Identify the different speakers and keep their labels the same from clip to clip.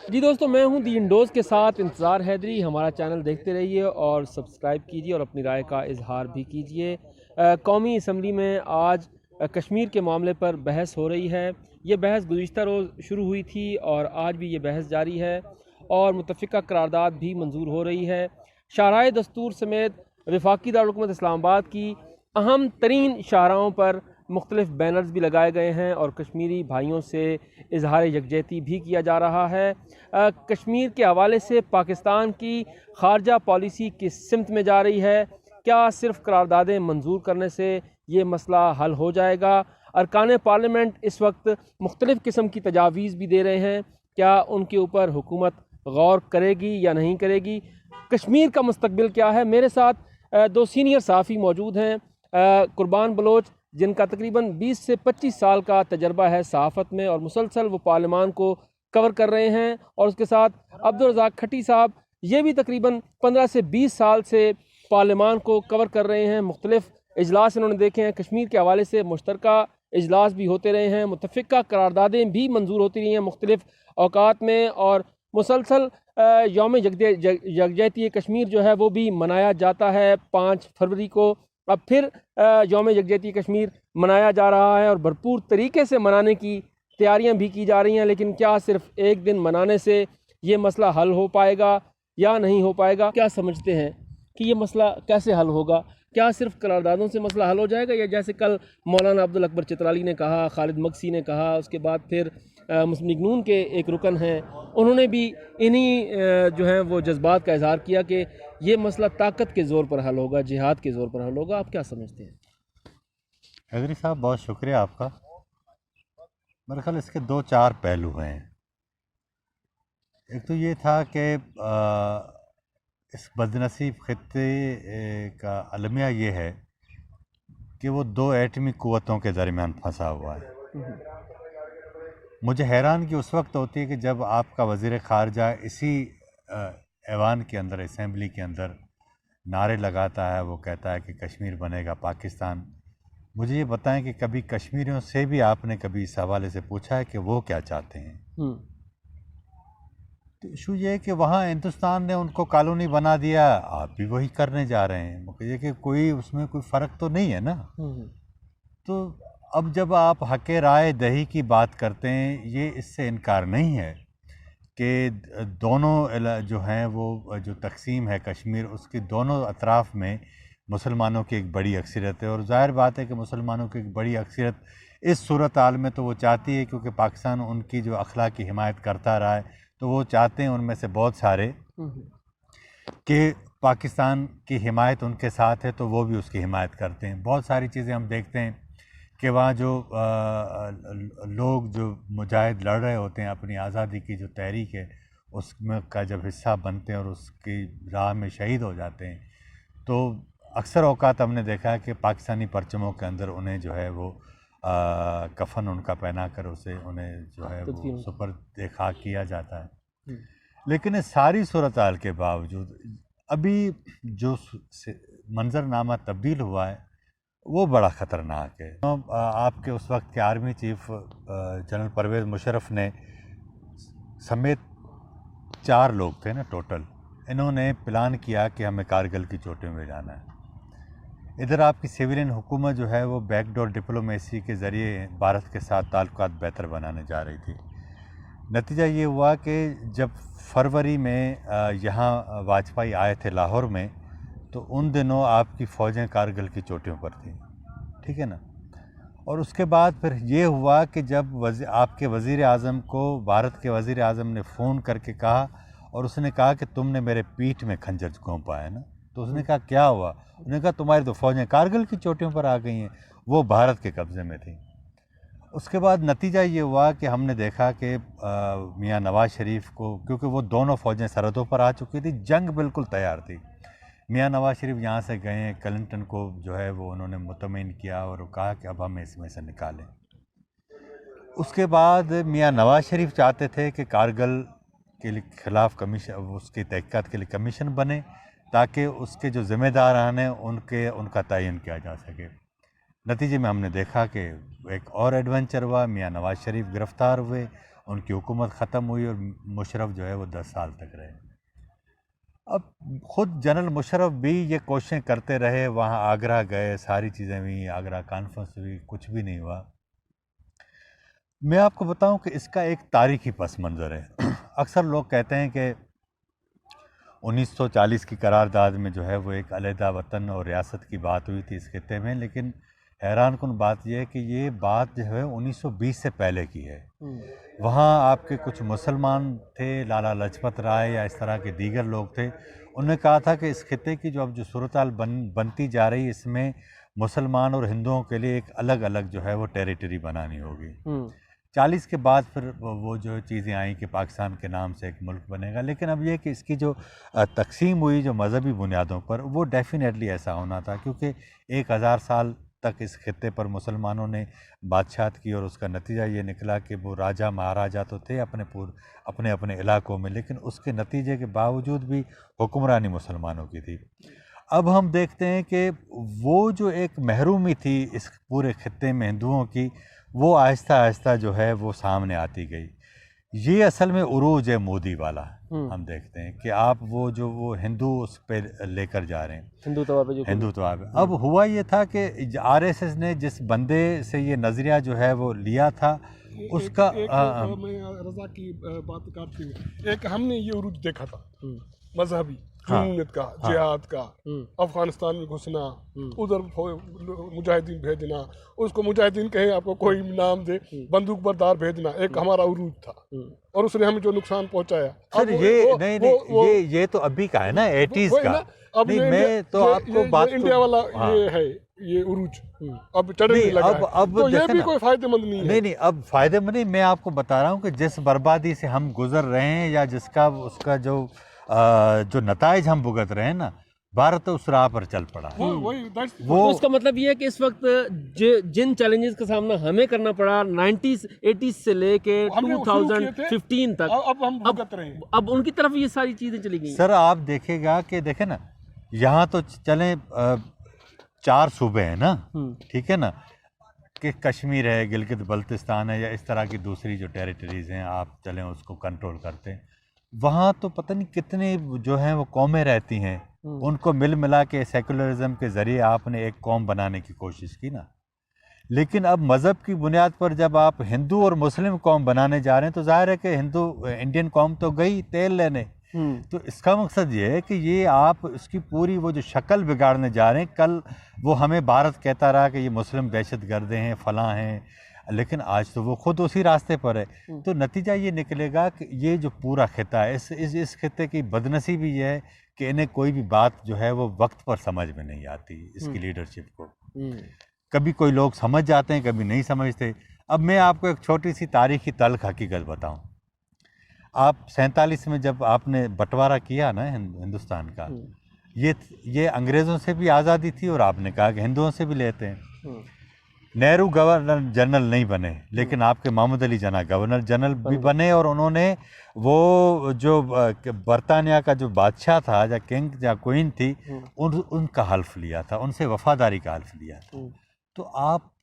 Speaker 1: جی دوستو، میں ہوں دی انڈوز کے ساتھ انتظار حیدری. ہمارا چینل دیکھتے رہیے اور سبسکرائب کیجیے اور اپنی رائے کا اظہار بھی کیجیے. قومی اسمبلی میں آج کشمیر کے معاملے پر بحث ہو رہی ہے. یہ بحث گزشتہ روز شروع ہوئی تھی اور آج بھی یہ بحث جاری ہے اور متفقہ قرارداد بھی منظور ہو رہی ہے. شاہراہ دستور سمیت وفاقی دارالحکومت اسلام آباد کی اہم ترین شاہراہوں پر مختلف بینرز بھی لگائے گئے ہیں اور کشمیری بھائیوں سے اظہار یکجہتی بھی کیا جا رہا ہے. کشمیر کے حوالے سے پاکستان کی خارجہ پالیسی کس سمت میں جا رہی ہے؟ کیا صرف قراردادیں منظور کرنے سے یہ مسئلہ حل ہو جائے گا؟ ارکان پارلیمنٹ اس وقت مختلف قسم کی تجاویز بھی دے رہے ہیں. کیا ان کے اوپر حکومت غور کرے گی یا نہیں کرے گی؟ کشمیر کا مستقبل کیا ہے؟ میرے ساتھ دو سینئر صحافی موجود ہیں. قربان بلوچ، جن کا تقریباً 20 سے 25 سال کا تجربہ ہے صحافت میں اور مسلسل وہ پارلیمان کو کور کر رہے ہیں، اور اس کے ساتھ عبدالرزاق کھٹی صاحب، یہ بھی تقریباً 15 سے 20 سال سے پارلیمان کو کور کر رہے ہیں. مختلف اجلاس انہوں نے دیکھے ہیں. کشمیر کے حوالے سے مشترکہ اجلاس بھی ہوتے رہے ہیں، متفقہ قراردادیں بھی منظور ہوتی رہی ہیں مختلف اوقات میں، اور مسلسل یوم یکجہتی کشمیر جو ہے وہ بھی منایا جاتا ہے 5 فروری کو. اب پھر یوم یکجہتی کشمیر منایا جا رہا ہے اور بھرپور طریقے سے منانے کی تیاریاں بھی کی جا رہی ہیں. لیکن کیا صرف ایک دن منانے سے یہ مسئلہ حل ہو پائے گا یا نہیں ہو پائے گا؟ کیا سمجھتے ہیں کہ یہ مسئلہ کیسے حل ہوگا؟ کیا صرف قراردادوں سے مسئلہ حل ہو جائے گا، یا جیسے کل مولانا عبدالاکبر چترالی نے کہا، خالد مگسی نے کہا، اس کے بعد پھر مسلم لیگ نون کے ایک رکن ہیں، انہوں نے بھی انہی جو ہیں وہ جذبات کا اظہار کیا کہ یہ مسئلہ طاقت کے زور پر حل ہوگا، جہاد کے زور پر حل ہوگا. آپ کیا سمجھتے ہیں؟
Speaker 2: حیدری صاحب، بہت شکریہ آپ کا. میرے خیال اس کے 2-4 پہلو ہیں. ایک تو یہ تھا کہ اس بدنصیب خطے کا المیہ یہ ہے کہ وہ 2 ایٹمی قوتوں کے درمیان پھنسا ہوا ہے. مجھے حیرانگی اس وقت ہوتی ہے کہ جب آپ کا وزیر خارجہ اسی ایوان کے اندر، اسمبلی کے اندر نعرے لگاتا ہے، وہ کہتا ہے کہ کشمیر بنے گا پاکستان. مجھے یہ بتائیں کہ کبھی کشمیریوں سے بھی آپ نے کبھی اس حوالے سے پوچھا ہے کہ وہ کیا چاہتے ہیں؟ تو ایشو یہ ہے کہ وہاں ہندوستان نے ان کو کالونی بنا دیا، آپ بھی وہی کرنے جا رہے ہیں. یہ کہ کوئی اس میں کوئی فرق تو نہیں ہے نا. تو اب جب آپ حق رائے دہی کی بات کرتے ہیں، یہ اس سے انکار نہیں ہے کہ دونوں جو ہیں وہ جو تقسیم ہے کشمیر، اس کی دونوں اطراف میں مسلمانوں کی ایک بڑی اکثریت ہے. اور ظاہر بات ہے کہ مسلمانوں کی ایک بڑی اکثریت اس صورتحال میں تو وہ چاہتی ہے، کیونکہ پاکستان ان کی جو اخلاقی حمایت کرتا رہا ہے، تو وہ چاہتے ہیں ان میں سے بہت سارے کہ پاکستان کی حمایت ان کے ساتھ ہے، تو وہ بھی اس کی حمایت کرتے ہیں. بہت ساری چیزیں ہم دیکھتے ہیں کہ وہاں جو لوگ جو مجاہد لڑ رہے ہوتے ہیں اپنی آزادی کی جو تحریک ہے، اس میں کا جب حصہ بنتے ہیں اور اس کی راہ میں شہید ہو جاتے ہیں، تو اکثر اوقات ہم نے دیکھا ہے کہ پاکستانی پرچموں کے اندر انہیں جو ہے وہ کفن ان کا پہنا کر انہیں جو ہے وہ سپرد خاک کیا جاتا ہے. لیکن اس ساری صورتحال کے باوجود ابھی جو منظرنامہ تبدیل ہوا ہے وہ بڑا خطرناک ہے. آپ کے اس وقت کے army chief general Pervez Musharraf نے سمیت 4 لوگ تھے نا ٹوٹل، انہوں نے پلان کیا کہ ہمیں کارگل کی چوٹیوں میں جانا ہے. ادھر آپ کی سویلین حکومت جو ہے وہ بیک ڈور ڈپلومیسی کے ذریعے بھارت کے ساتھ تعلقات بہتر بنانے جا رہی تھی. نتیجہ یہ ہوا کہ جب فروری میں یہاں واجپئی آئے تھے لاہور میں، تو ان دنوں آپ کی فوجیں کارگل کی چوٹیوں پر تھیں، ٹھیک ہے نا. اور اس کے بعد پھر یہ ہوا کہ جب آپ کے وزیر اعظم کو بھارت کے وزیر اعظم نے فون کر کے کہا، اور اس نے کہا کہ تم نے میرے پیٹھ میں کھنجر گھونپا ہے نا. تو اس نے کہا کیا ہوا؟ انہوں نے کہا تمہاری تو فوجیں کارگل کی چوٹیوں پر آ گئی ہیں، وہ بھارت کے قبضے میں تھیں. اس کے بعد نتیجہ یہ ہوا کہ ہم نے دیکھا کہ میاں نواز شریف کو، کیونکہ وہ دونوں فوجیں سرحدوں پر آ چکی تھی، جنگ بالکل تیار تھی. میاں نواز شریف یہاں سے گئے ہیں، کلنٹن کو جو ہے وہ انہوں نے مطمئن کیا اور کہا کہ اب ہم اس میں سے نکالیں. اس کے بعد میاں نواز شریف چاہتے تھے کہ کارگل کے خلاف کمیشن، اس کی تحقیقات کے لیے کمیشن بنے تاکہ اس کے جو ذمہ داران ہیں ان کا تعین کیا جا سکے. نتیجے میں ہم نے دیکھا کہ ایک اور ایڈونچر ہوا، میاں نواز شریف گرفتار ہوئے ان کی حکومت ختم ہوئی اور مشرف جو ہے وہ 10 سال تک رہے. اب خود جنرل مشرف بھی یہ کوششیں کرتے رہے, وہاں آگرہ گئے, ساری چیزیں ہوئی, آگرہ کانفرنس ہوئی, کچھ بھی نہیں ہوا. میں آپ کو بتاؤں کہ اس کا ایک تاریخی پس منظر ہے. اکثر لوگ کہتے ہیں کہ 1940 کی قرارداد میں جو ہے وہ ایک علیحدہ وطن اور ریاست کی بات ہوئی تھی اس خطے میں, لیکن حیران کن بات یہ ہے کہ یہ بات جو ہے 1920 سے پہلے کی ہے. وہاں آپ کے کچھ مسلمان تھے, لالا لاجپت رائے یا اس طرح کے دیگر لوگ تھے, انہوں نے کہا تھا کہ اس خطے کی جو اب جو صورتحال بنتی جا رہی, اس میں مسلمان اور ہندوؤں کے لیے ایک الگ الگ جو ہے وہ ٹیریٹری بنانی ہوگی. 40 کے بعد پھر وہ جو چیزیں آئیں کہ پاکستان کے نام سے ایک ملک بنے گا, لیکن اب یہ کہ اس کی جو تقسیم ہوئی جو مذہبی بنیادوں پر, وہ ڈیفینیٹلی ایسا ہونا تھا, کیونکہ 1000 سال تک اس خطے پر مسلمانوں نے بادشاہت کی, اور اس کا نتیجہ یہ نکلا کہ وہ راجہ مہاراجہ تو تھے اپنے اپنے علاقوں میں, لیکن اس کے نتیجے کے باوجود بھی حکمرانی مسلمانوں کی تھی. اب ہم دیکھتے ہیں کہ وہ جو ایک محرومی تھی اس پورے خطے میں ہندوؤں کی, وہ آہستہ آہستہ جو ہے وہ سامنے آتی گئی. یہ اصل میں عروج ہے مودی والا. ہم دیکھتے ہیں کہ آپ وہ ہندو اس پہ لے کر جا رہے ہیں, ہندو تو آپ. اب ہوا یہ تھا کہ RSS نے جس بندے سے یہ نظریہ جو ہے وہ لیا تھا, اس کا
Speaker 3: میں رضا کی بات کرتی ہوں. ایک ہم نے یہ عروج دیکھا تھا مذہبی جنونیت کا, جہاد کا, افغانستان میں گھسنا, ادھر مجاہدین بھیجنا, اس کو مجاہدین کہیں آپ کو کوئی نام دے, بندوق بردار بھیجنا, ایک ہمارا عروج تھا, اور اس نے ہمیں جو نقصان پہنچایا.
Speaker 2: سر یہ تو ابھی کا ہے نا, 80s کا. نہیں, میں تو آپ کو بات
Speaker 3: انڈیا والا یہ ہے, یہ عروج اب چڑھنے لگا ہے, تو یہ بھی کوئی فائدہ مند نہیں ہے.
Speaker 2: نہیں, اب فائدہ مند نہیں. میں آپ کو بتا رہا ہوں کہ جس بربادی سے ہم گزر رہے ہیں, یا جس کا اس کا جو نتائج ہم بھگت رہے ہیں نا, بھارت اس راہ پر چل پڑا.
Speaker 1: وہ اس کا مطلب یہ ہے کہ اس وقت جن چیلنجز کا سامنا ہمیں کرنا پڑا 80s سے لے کے 2015 تک,
Speaker 3: اب ہم بھگت رہے ہیں.
Speaker 1: اب ان کی طرف یہ ساری چیزیں چلی گئی.
Speaker 2: سر آپ دیکھے گا کہ دیکھیں نا, یہاں تو چلیں 4 صوبے ہیں نا, ٹھیک ہے نا, کہ کشمیر ہے, گلگت بلتستان ہے, یا اس طرح کی دوسری جو ٹیریٹریز ہیں, آپ چلیں اس کو کنٹرول کرتے ہیں. وہاں تو پتہ نہیں کتنے جو ہیں وہ قومیں رہتی ہیں, ان کو ملا کے سیکولرزم کے ذریعے آپ نے ایک قوم بنانے کی کوشش کی نا. لیکن اب مذہب کی بنیاد پر جب آپ ہندو اور مسلم قوم بنانے جا رہے ہیں, تو ظاہر ہے کہ انڈین قوم تو گئی تیل لینے. تو اس کا مقصد یہ ہے کہ یہ آپ اس کی پوری وہ جو شکل بگاڑنے جا رہے ہیں. کل وہ ہمیں بھارت کہتا رہا کہ یہ مسلم دہشت گرد ہیں, فلاں ہیں, لیکن آج تو وہ خود اسی راستے پر ہے. تو نتیجہ یہ نکلے گا کہ یہ جو پورا خطہ ہے, اس خطے کی بدنصیبی یہ ہے کہ انہیں کوئی بھی بات جو ہے وہ وقت پر سمجھ میں نہیں آتی, اس کی لیڈرشپ کو. کبھی کوئی لوگ سمجھ جاتے ہیں, کبھی نہیں سمجھتے. اب میں آپ کو ایک چھوٹی سی تاریخی تلخ حقیقت بتاؤں. آپ 47 میں جب آپ نے بٹوارہ کیا نا ہندوستان کا, یہ انگریزوں سے بھی آزادی تھی, اور آپ نے کہا کہ ہندوؤں سے بھی لیتے ہیں. نہرو گورنر جنرل نہیں بنے, لیکن آپ کے محمد علی جناح گورنر جنرل بھی بنے, اور انہوں نے وہ جو برطانیہ کا جو بادشاہ تھا, یا کنگ یا کوئین تھی, ان کا حلف لیا تھا, ان سے وفاداری کا حلف لیا تھا. تو آپ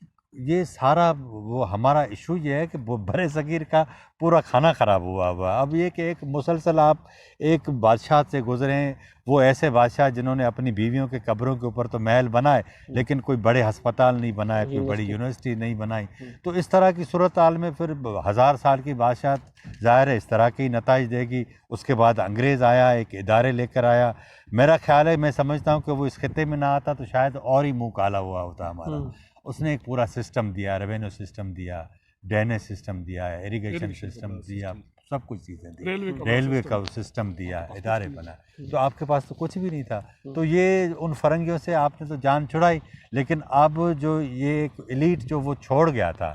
Speaker 2: یہ سارا وہ ہمارا ایشو یہ ہے کہ وہ بر صغیر کا پورا کھانا خراب ہوا. اب یہ کہ ایک مسلسل آپ ایک بادشاہ سے گزریں, وہ ایسے بادشاہ جنہوں نے اپنی بیویوں کے قبروں کے اوپر تو محل بنائے, لیکن کوئی بڑے ہسپتال نہیں بنائے, کوئی بڑی یونیورسٹی نہیں بنائی. تو اس طرح کی صورتحال میں پھر 1000 سال کی بادشاہت ظاہر ہے اس طرح کی نتائج دے گی. اس کے بعد انگریز آیا, ایک ادارے لے کر آیا. میرا خیال ہے, میں سمجھتا ہوں کہ وہ اس خطے میں نہ آتا تو شاید اور ہی منہ کالا ہوا ہوتا ہمارا. اس نے ایک پورا سسٹم دیا, ریونیو سسٹم دیا, ڈرینیج سسٹم دیا, ایریگیشن سسٹم دیا, سب کچھ چیزیں دی, ریلوے کا سسٹم دیا, ادارے بنائے. تو آپ کے پاس تو کچھ بھی نہیں تھا. تو یہ ان فرنگیوں سے آپ نے تو جان چھڑائی, لیکن اب جو یہ ایک ایلیٹ جو وہ چھوڑ گیا تھا,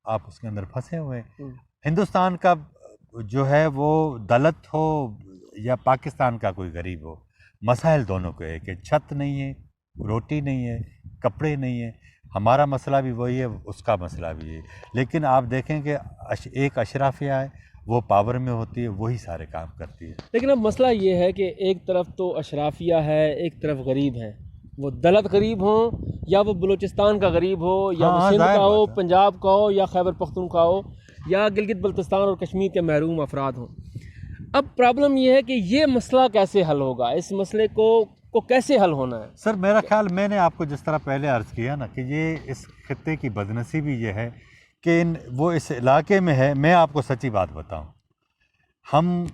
Speaker 2: آپ اس کے اندر پھنسے ہوئے. ہندوستان کا جو ہے وہ دلت ہو یا پاکستان کا کوئی غریب ہو, مسائل دونوں کو ایک ہے. چھت نہیں ہے, روٹی نہیں ہے, کپڑے نہیں ہیں. ہمارا مسئلہ بھی وہی ہے, اس کا مسئلہ بھی ہے. لیکن آپ دیکھیں کہ ایک اشرافیہ ہے, وہ پاور میں ہوتی ہے, وہی سارے کام کرتی ہے.
Speaker 1: لیکن اب مسئلہ یہ ہے کہ ایک طرف تو اشرافیہ ہے, ایک طرف غریب ہیں. وہ دلت غریب ہوں, یا وہ بلوچستان کا غریب ہو, یا وہ سندھ کا ہو, پنجاب کا ہو, یا خیبر پختونخوا ہو, یا گلگت بلتستان اور کشمیر کے محروم افراد ہوں. اب پرابلم یہ ہے کہ یہ مسئلہ کیسے حل ہوگا, اس مسئلے کو کیسے حل ہونا ہے؟
Speaker 2: سر میرا خیال, میں نے آپ کو جس طرح پہلے عرض کیا نا کہ یہ اس خطے کی بدنصیبی یہ ہے کہ وہ اس علاقے میں ہے. میں آپ کو سچی بات بتاؤں, ہم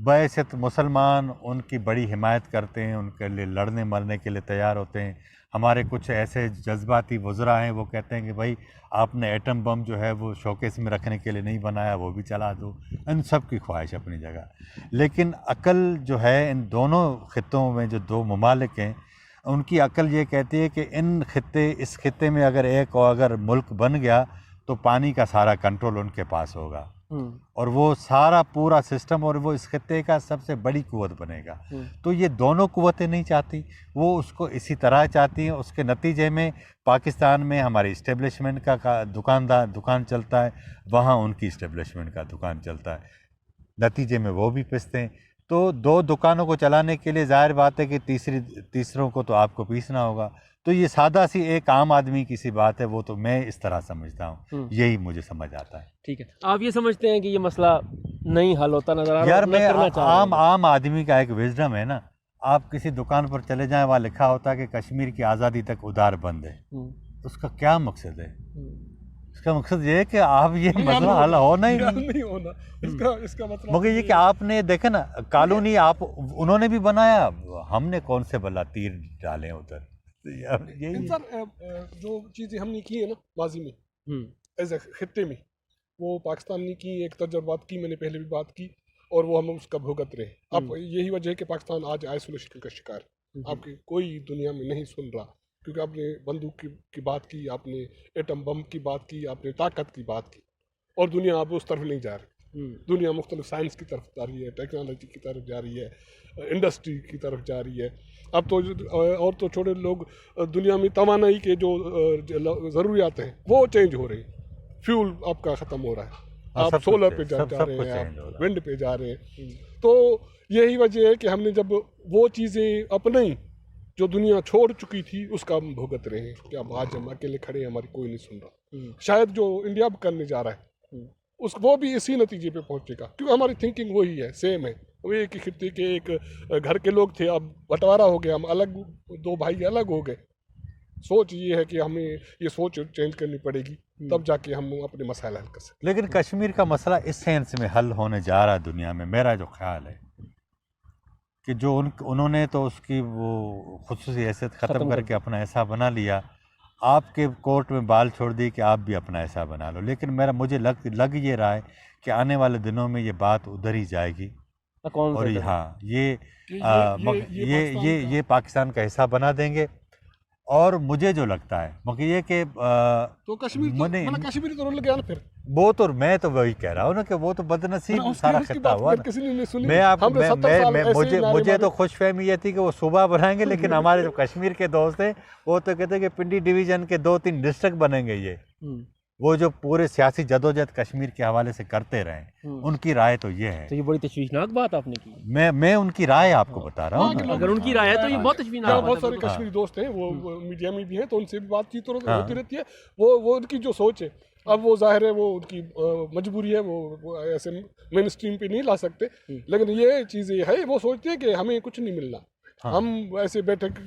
Speaker 2: بعثت مسلمان ان کی بڑی حمایت کرتے ہیں, ان کے لیے لڑنے مرنے کے لیے تیار ہوتے ہیں. ہمارے کچھ ایسے جذباتی وزراء ہیں وہ کہتے ہیں کہ بھائی آپ نے ایٹم بم جو ہے وہ شوکیس میں رکھنے کے لیے نہیں بنایا, وہ بھی چلا دو. ان سب کی خواہش اپنی جگہ, لیکن عقل جو ہے ان دونوں خطوں میں جو دو ممالک ہیں ان کی عقل یہ کہتی ہے کہ اس خطے میں اگر ملک بن گیا تو پانی کا سارا کنٹرول ان کے پاس ہوگا, اور وہ سارا پورا سسٹم, اور وہ اس خطے کا سب سے بڑی قوت بنے گا. تو یہ دونوں قوتیں نہیں چاہتی, وہ اس کو اسی طرح چاہتی ہیں. اس کے نتیجے میں پاکستان میں ہماری اسٹیبلشمنٹ کا دکان چلتا ہے, وہاں ان کی اسٹیبلشمنٹ کا دکان چلتا ہے, نتیجے میں وہ بھی پستے ہیں. تو دو دکانوں کو چلانے کے لیے ظاہر بات ہے کہ تیسروں کو تو آپ کو پیسنا ہوگا. تو یہ سادہ سی ایک عام آدمی کی سی بات ہے, وہ تو میں اس طرح سمجھتا ہوں, یہی مجھے سمجھ آتا ہے.
Speaker 1: ٹھیک ہے, آپ یہ سمجھتے ہیں کہ یہ مسئلہ نہیں حل ہوتا نظر آ رہا ہے؟
Speaker 2: یار میں عام آدمی کا ایک وزڈم ہے نا, آپ کسی دکان پر چلے جائیں, وہاں لکھا ہوتا ہے کہ کشمیر کی آزادی تک ادار بند ہے. اس کا کیا مقصد ہے؟ اس کا مقصد یہ ہے کہ آپ یہ مسئلہ حل ہونا ہی نہیں ہونا.
Speaker 3: اس کا مطلب
Speaker 2: مگر یہ کہ آپ نے دیکھا نا کالونی انہوں نے بھی بنایا, ہم نے کون سے بلا تیر ڈالے ادھر.
Speaker 3: سر جو چیزیں ہم نے کی ہیں نا ماضی میں ایز اے خطے میں, وہ پاکستان نے کی ایک تجربات کی, میں نے پہلے بھی بات کی, اور وہ ہم اس کا بھگت رہے. اب یہی وجہ ہے کہ پاکستان آج آئسولیشن کا شکار ہے. آپ کی کوئی دنیا میں نہیں سن رہا, کیونکہ آپ نے بندوق کی بات کی, آپ نے ایٹم بم کی بات کی, آپ نے طاقت کی بات کی, اور دنیا اب اس طرف نہیں جا رہی. دنیا مختلف سائنس کی طرف جا رہی ہے, ٹیکنالوجی کی طرف جا رہی ہے, انڈسٹری کی طرف جا رہی ہے. اب تو اور تو چھوٹے لوگ دنیا میں توانائی کے جو ضروریات ہیں وہ چینج ہو رہی ہیں. فیول آپ کا ختم ہو رہا ہے, آپ سولر پہ جا رہے ہیں, آپ ونڈ پہ جا رہے ہیں. تو یہی وجہ ہے کہ ہم نے جب وہ چیزیں اپنائی جو دنیا چھوڑ چکی تھی, اس کا ہم بھگت رہے ہیں کہ اب آج ہم اکیلے کھڑے ہیں, ہماری کوئی نہیں سن رہا. شاید جو انڈیا کرنے جا رہا ہے وہ بھی اسی نتیجے پہ پہنچے گا, کیونکہ ہماری تھنکنگ وہی ہے, سیم ہے. وہ ایک ہی خطے کے ایک گھر کے لوگ تھے, اب بٹوارا ہو گیا, ہم الگ, دو بھائی الگ ہو گئے. سوچ یہ ہے کہ ہمیں یہ سوچ چینج کرنی پڑے گی, تب جا کے ہم اپنے مسائل حل کر سکتے.
Speaker 2: لیکن کشمیر کا مسئلہ اس سینس میں حل ہونے جا رہا ہے دنیا میں, میرا جو خیال ہے کہ جو انہوں نے تو اس کی وہ خصوصی حیثیت ختم کر کے اپنا ایسا بنا لیا, آپ کے کورٹ میں بال چھوڑ دی کہ آپ بھی اپنا ایسا بنا لو. لیکن مجھے لگ یہ رہا ہے کہ آنے والے دنوں میں یہ بات ادھر ہی جائے گی, اور ہاں یہ پاکستان کا حصہ بنا دیں گے. اور مجھے جو لگتا ہے مگر یہ کہ
Speaker 3: تو کشمیر تو رول گیا نا پھر.
Speaker 2: وہ تو میں تو وہی کہہ رہا ہوں نا کہ وہ تو بدنصیب سارا خطہ ہوا. مجھے تو خوش فہمی یہ تھی کہ وہ صوبہ بنائیں گے, لیکن ہمارے جو کشمیر کے دوست ہیں وہ تو کہتے ہیں کہ پنڈی ڈویژن کے 2-3 ڈسٹرکٹ بنیں گے. یہ وہ جو پورے سیاسی جدوجہد کشمیر کے حوالے سے کرتے رہے, ان کی رائے تو یہ ہے.
Speaker 1: تو یہ بڑی تشویشناک بات آپ نے کی.
Speaker 2: میں ان کی رائے آپ کو بتا رہا ہوں.
Speaker 1: اگر ان کی رائے ہے تو یہ بہت تشویشناک.
Speaker 3: بہت سارے کشمیری دوست ہیں, وہ میڈیا میں بھی ہیں, تو ان سے بھی بات چیت ہوتی رہتی ہے. وہ ان کی جو سوچ ہے, اب وہ ظاہر ہے وہ ان کی مجبوری ہے, وہ ایسے مین اسٹریم پہ نہیں لا سکتے. لیکن یہ چیزیں ہے, وہ سوچتے ہیں کہ ہمیں کچھ نہیں ملنا, ہم ایسے بیٹھک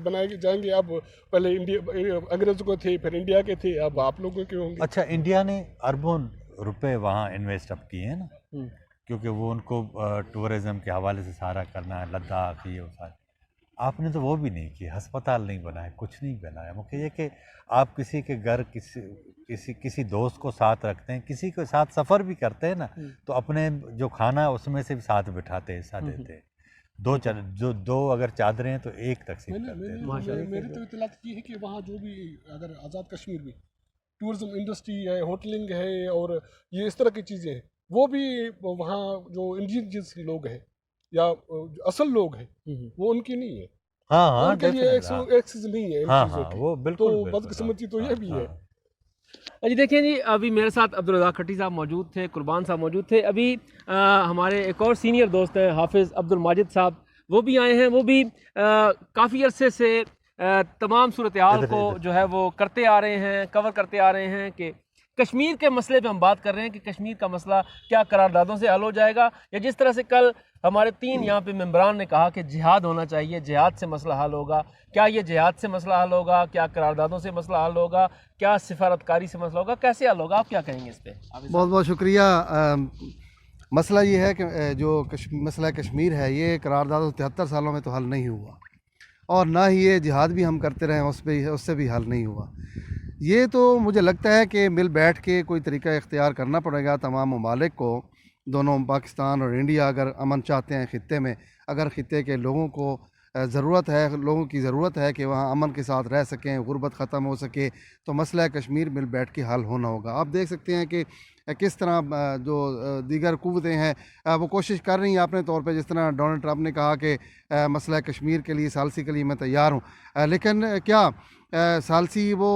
Speaker 3: بنائے جائیں گے. اب پہلے انگریزوں کو تھے, پھر انڈیا کے تھے, اب آپ لوگوں کے ہوں گے.
Speaker 2: اچھا, انڈیا نے اربوں روپے وہاں انویسٹ اب کیے ہیں نا, کیونکہ وہ ان کو ٹورزم کے حوالے سے سارا کرنا ہے, لداخ یہ سارے. آپ نے تو وہ بھی نہیں کی, ہسپتال نہیں بنائے, کچھ نہیں بنایا. مجھے یہ کہ آپ کسی کے گھر کسی دوست کو ساتھ رکھتے ہیں, کسی کے ساتھ سفر بھی کرتے ہیں نا, تو اپنے جو کھانا اس میں سے بھی ساتھ بٹھاتے, حصہ دیتے. دو اگر چادریں ہیں تو ایک تقسیم کرتے ہیں.
Speaker 3: میری تو اطلاع یہ ہے کہ وہاں جو بھی اگر آزاد کشمیر میں ٹورزم انڈسٹری ہے, ہوٹلنگ ہے, اور یہ اس طرح کی چیزیں ہیں, وہ بھی وہاں جو انڈیجنس لوگ ہیں یا اصل لوگ ہیں وہ ان کی نہیں ہے. ان کے لیے ایکسس نہیں ہے.
Speaker 2: وہ بالکل
Speaker 3: تو بدقسمتی تو یہ بھی ہے.
Speaker 1: جی دیکھیں جی, ابھی میرے ساتھ عبدالرزاق کھٹی صاحب موجود تھے, قربان صاحب موجود تھے. ابھی ہمارے ایک اور سینئر دوست ہیں حافظ عبدالماجد صاحب, وہ بھی آئے ہیں. وہ بھی کافی عرصے سے تمام صورتحال کو جو ہے وہ کرتے آ رہے ہیں, کور کرتے آ رہے ہیں کہ کشمیر کے مسئلے پہ ہم بات کر رہے ہیں کہ کشمیر کا مسئلہ کیا قراردادوں سے حل ہو جائے گا، یا جس طرح سے کل ہمارے 3 یہاں پہ ممبران نے کہا کہ جہاد ہونا چاہیے، جہاد سے مسئلہ حل ہوگا، کیا یہ جہاد سے مسئلہ حل ہوگا، کیا قراردادوں سے مسئلہ حل ہوگا، کیا سفارتکاری سے مسئلہ ہوگا، کیسے حل ہوگا؟ آپ کیا کہیں گے اس پہ؟
Speaker 4: بہت بہت شکریہ۔ مسئلہ یہ ہے کہ جو مسئلہ کشمیر ہے یہ قرارداد 73 سالوں میں تو حل نہیں ہوا، اور نہ ہی یہ جہاد بھی ہم کرتے رہے اس سے بھی حل نہیں ہوا۔ یہ تو مجھے لگتا ہے کہ مل بیٹھ کے کوئی طریقہ اختیار کرنا پڑے گا تمام ممالک کو، دونوں پاکستان اور انڈیا اگر امن چاہتے ہیں خطے میں، اگر خطے کے لوگوں کو لوگوں کی ضرورت ہے کہ وہاں امن کے ساتھ رہ سکیں، غربت ختم ہو سکے، تو مسئلہ کشمیر مل بیٹھ کے حل ہونا ہوگا۔ آپ دیکھ سکتے ہیں کہ کس طرح جو دیگر قوتیں ہیں وہ کوشش کر رہی ہیں اپنے طور پہ، جس طرح ڈونلڈ ٹرمپ نے کہا کہ مسئلہ کشمیر کے لیے ثالثی کے لیے میں تیار ہوں، لیکن کیا ثالثی وہ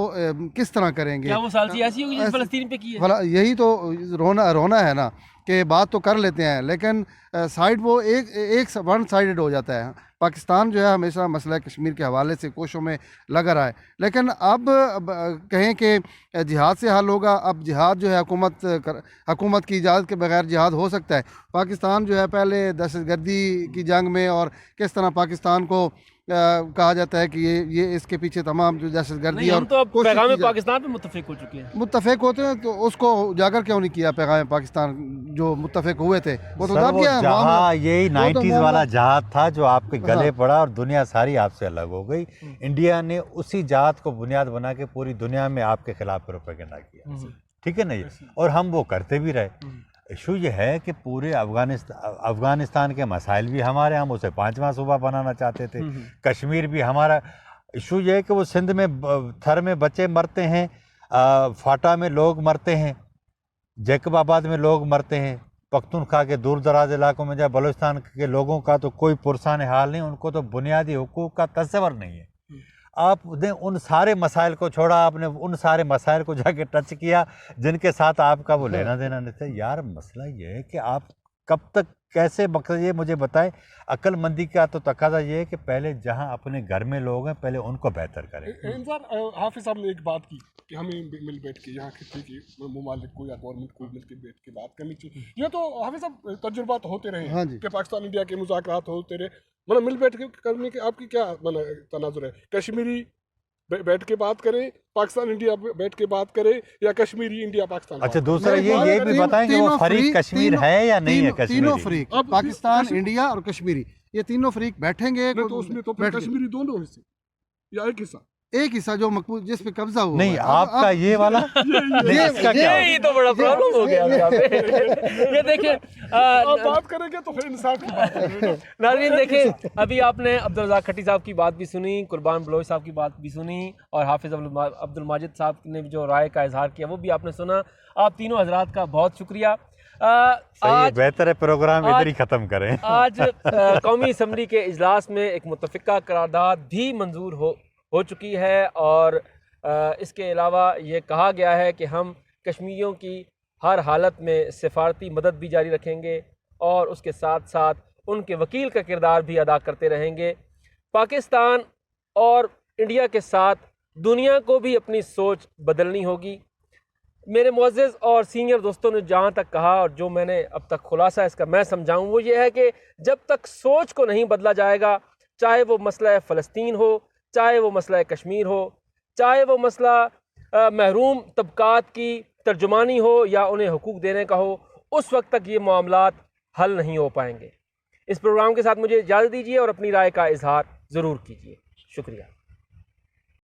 Speaker 4: کس طرح کریں گے؟
Speaker 1: کیا وہ ثالثی ایسی ہوگی جس فلسطین پہ کی ہے؟
Speaker 4: یہی تو رونا ہے نا کہ بات تو کر لیتے ہیں لیکن سائڈ وہ ایک ون سائیڈڈ ہو جاتا ہے۔ پاکستان جو ہے ہمیشہ مسئلہ کشمیر کے حوالے سے کوششوں میں لگا رہا ہے، لیکن اب کہیں کہ جہاد سے حل ہوگا۔ اب جہاد جو ہے حکومت کی اجازت کے بغیر جہاد ہو سکتا ہے؟ پاکستان جو ہے پہلے دہشت گردی کی جنگ میں، اور کس طرح پاکستان کو کہا جاتا ہے کہ یہ اس کے پیچھے تمام جو دہشت گردی اور
Speaker 1: پیغام پاکستان پہ متفق ہو چکے ہیں،
Speaker 4: متفق ہوتے ہیں، تو اس کو اجاگر کیوں نہیں کیا پیغام پاکستان جو متفق ہوئے تھے؟ وہ تو دب گیا
Speaker 2: جہاں یہی 90s والا جہاد تھا جو آپ کے گلے پڑا اور دنیا ساری آپ سے الگ ہو گئی۔ انڈیا نے اسی جہاد کو بنیاد بنا کے پوری دنیا میں آپ کے خلاف پروپیگنڈا کیا، ٹھیک ہے نا یہ، اور ہم وہ کرتے بھی رہے۔ ایشو یہ ہے کہ پورے افغانستان کے مسائل بھی ہمارے، ہم اسے 5واں صوبہ بنانا چاہتے تھے، کشمیر بھی ہمارا۔ ایشو یہ ہے کہ وہ سندھ میں تھر میں بچے مرتے ہیں، فاٹا میں لوگ مرتے ہیں، جیکب آباد میں لوگ مرتے ہیں، پختونخوا کے دور دراز علاقوں میں جب بلوچستان کے لوگوں کا تو کوئی پرسان حال نہیں، ان کو تو بنیادی حقوق کا تصور نہیں ہے۔ آپ نے ان سارے مسائل کو چھوڑا، آپ نے ان سارے مسائل کو جا کے ٹچ کیا جن کے ساتھ آپ کا وہ لینا دینا نہیں تھا۔ یار مسئلہ یہ ہے کہ آپ کب تک کیسے مقصد، یہ مجھے بتائیں، عقل مندی کا تو تقاضا یہ ہے کہ پہلے جہاں اپنے گھر میں لوگ ہیں پہلے ان کو بہتر کریں۔
Speaker 3: حافظ صاحب نے ایک بات کی کہ ہمیں مل بیٹھ کے یہاں خطے کے ممالک کو یا گورنمنٹ کو مل کے بیٹھ کے بات کرنی چاہیے۔ یہ تو حافظ صاحب تجربات ہوتے رہے ہیں کہ پاکستان انڈیا کے مذاکرات ہوتے رہے، مطلب مل بیٹھ کے کرنے کے آپ کی کیا تناظر ہے؟ کشمیری بیٹھ کے بات کریں، پاکستان انڈیا بیٹھ کے بات کرے، یا کشمیری انڈیا پاکستان؟
Speaker 2: اچھا دوسرا یہ بھی بتائیں کہ وہ فریق کشمیر ہے یا نہیں ہے؟
Speaker 4: تینوں فریق پاکستان، انڈیا اور کشمیری، یہ تینوں فریق بیٹھیں گے
Speaker 3: تو اس میں تو کشمیری دونوں حصے یا ایک حصہ؟
Speaker 4: ایک حصہ جو مقبول جس پہ قبضہ ہوا
Speaker 2: نہیں، آپ کا یہ والا
Speaker 1: یہ تو بڑا پرابلم ہو گیا یہ دیکھیں
Speaker 3: بات کریں گے تو پھر انصاف کی بات کریں گے۔
Speaker 1: ناظرین دیکھیں، ابھی آپ نے عبدالرزاق کھٹی صاحب کی بات بھی سنی، قربان بلوچ صاحب کی بات بھی سنی، اور حافظ عبدالماجد صاحب نے جو رائے کا اظہار کیا وہ بھی آپ نے سنا۔ آپ تینوں حضرات کا بہت شکریہ۔
Speaker 2: بہتر ہے پروگرام ادھر ہی ختم کریں۔
Speaker 1: آج قومی اسمبلی کے اجلاس میں ایک متفقہ قرارداد بھی منظور ہو چکی ہے، اور اس کے علاوہ یہ کہا گیا ہے کہ ہم کشمیریوں کی ہر حالت میں سفارتی مدد بھی جاری رکھیں گے، اور اس کے ساتھ ساتھ ان کے وکیل کا کردار بھی ادا کرتے رہیں گے۔ پاکستان اور انڈیا کے ساتھ دنیا کو بھی اپنی سوچ بدلنی ہوگی۔ میرے معزز اور سینئر دوستوں نے جہاں تک کہا، اور جو میں نے اب تک خلاصہ اس کا میں سمجھاؤں، وہ یہ ہے کہ جب تک سوچ کو نہیں بدلا جائے گا، چاہے وہ مسئلہ فلسطین ہو، چاہے وہ مسئلہ کشمیر ہو، چاہے وہ مسئلہ محروم طبقات کی ترجمانی ہو یا انہیں حقوق دینے کا ہو، اس وقت تک یہ معاملات حل نہیں ہو پائیں گے۔ اس پروگرام کے ساتھ مجھے اجازت دیجیے اور اپنی رائے کا اظہار ضرور کیجیے۔ شکریہ۔